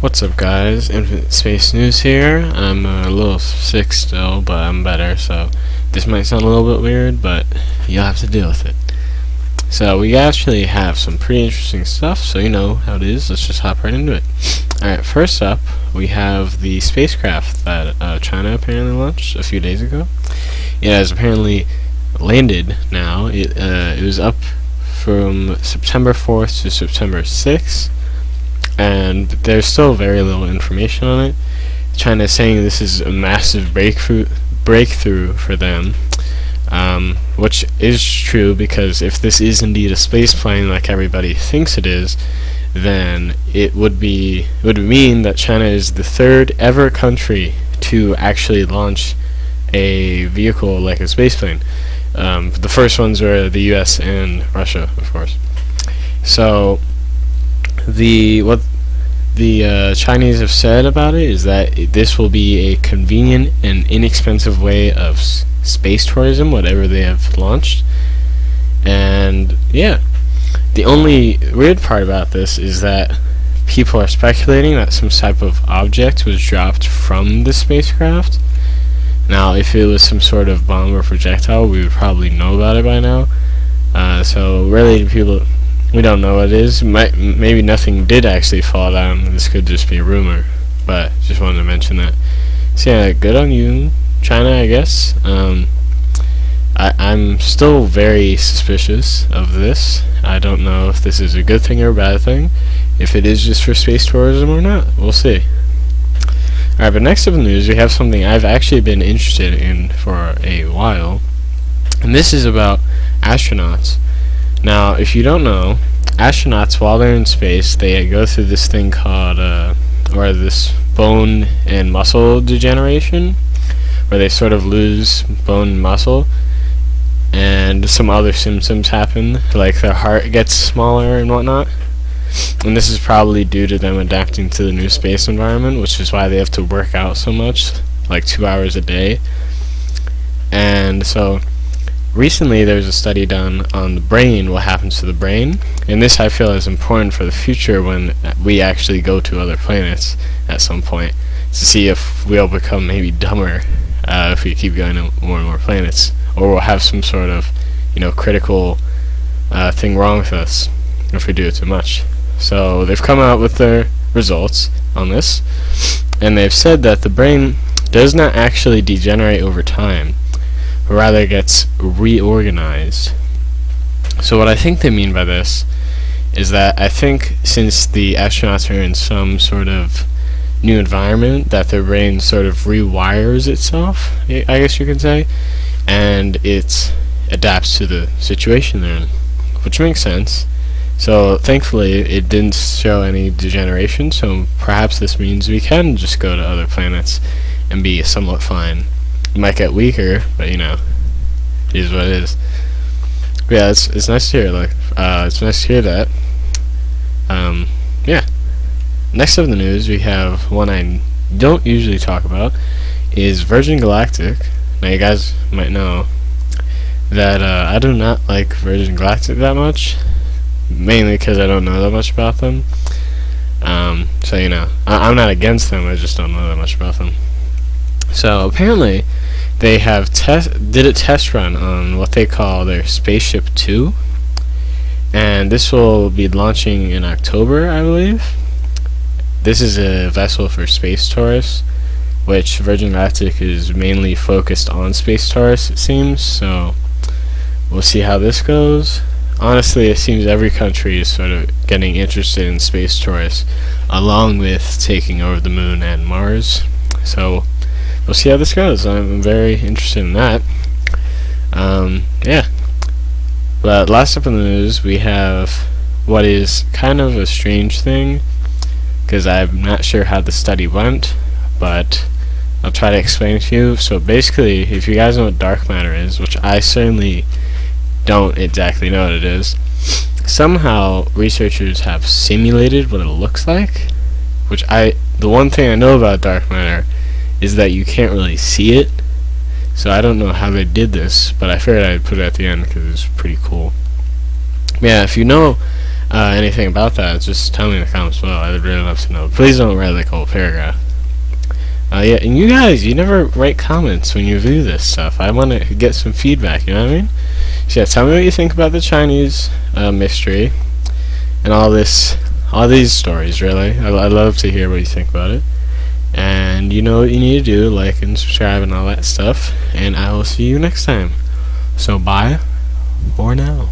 What's up, guys? Infinite Space News here. I'm a little sick still, but I'm better, so this might sound a little bit weird, but you'll have to deal with it. So we actually have some pretty interesting stuff, so you know how it is. Let's just hop right into it. Alright, first up, we have the spacecraft that China apparently launched a few days ago. It has apparently landed now. It was up from September 4th to September 6th. And there's still very little information on it. China is saying this is a massive breakthrough for them, which is true, because if this is indeed a space plane like everybody thinks it is, then it would mean that China is the third ever country to actually launch a vehicle like a space plane. The first ones were the US and Russia, of course. So what the Chinese have said about it is that this will be a convenient and inexpensive way of space tourism, whatever they have launched. And yeah, the only weird part about this is that people are speculating that some type of object was dropped from the spacecraft. Now, if it was some sort of bomb or projectile, we would probably know about it by now. So really, we don't know what it is. Maybe nothing did actually fall down. This could just be a rumor, but just wanted to mention that. So yeah, good on you, China, I guess. I'm still very suspicious of this. I don't know if this is a good thing or a bad thing. If it is just for space tourism or not, we'll see. Alright, but next up in the news, we have something I've actually been interested in for a while, and this is about astronauts. Now, if you don't know, astronauts, while they're in space, they go through this thing called, or this bone and muscle degeneration, where they sort of lose bone and muscle, and some other symptoms happen, like their heart gets smaller and whatnot. And this is probably due to them adapting to the new space environment, which is why they have to work out so much, like 2 hours a day. And so recently there was a study done on the brain, what happens to the brain, and this I feel is important for the future when we actually go to other planets at some point, to see if we'll become maybe dumber if we keep going to more and more planets, or we'll have some sort of, critical thing wrong with us if we do it too much. So they've come out with their results on this, and they've said that the brain does not actually degenerate over time, but rather gets reorganized. So what I think they mean by this is that I think since the astronauts are in some sort of new environment, that their brain sort of rewires itself, I guess you could say, and it adapts to the situation they're in, which makes sense. So thankfully it didn't show any degeneration, so perhaps this means we can just go to other planets and be somewhat fine. It might get weaker, but it is what it is. But yeah, it's nice to hear. It's nice to hear that. Yeah. Next up in the news, we have one I don't usually talk about, is Virgin Galactic. Now you guys might know that I do not like Virgin Galactic that much, mainly because I don't know that much about them. So I'm not against them, I just don't know that much about them. So apparently they have did a test run on what they call their Spaceship 2, and this will be launching in October, I believe. This is a vessel for space tourists, which Virgin Galactic is mainly focused on space tourists, it seems, so we'll see how this goes. Honestly, it seems every country is sort of getting interested in space tourists, along with taking over the moon and Mars, so we'll see how this goes. I'm very interested in that. Yeah. But last up in the news, we have what is kind of a strange thing, because I'm not sure how the study went, but I'll try to explain it to you. So basically, if you guys know what dark matter is, which I certainly don't exactly know what it is, somehow researchers have simulated what it looks like, which the one thing I know about dark matter is that you can't really see it, so I don't know how they did this, but I figured I'd put it at the end because it's pretty cool. Yeah, if you know anything about that, just tell me in the comments below. I would really love to know. Please don't write like a whole paragraph. Yeah, and you guys, you never write comments when you view this stuff. I want to get some feedback, you know what I mean? So yeah, tell me what you think about the Chinese mystery and all these stories, really. I love to hear what you think about it. And you know what you need to do, like and subscribe and all that stuff. And I will see you next time. So bye for now.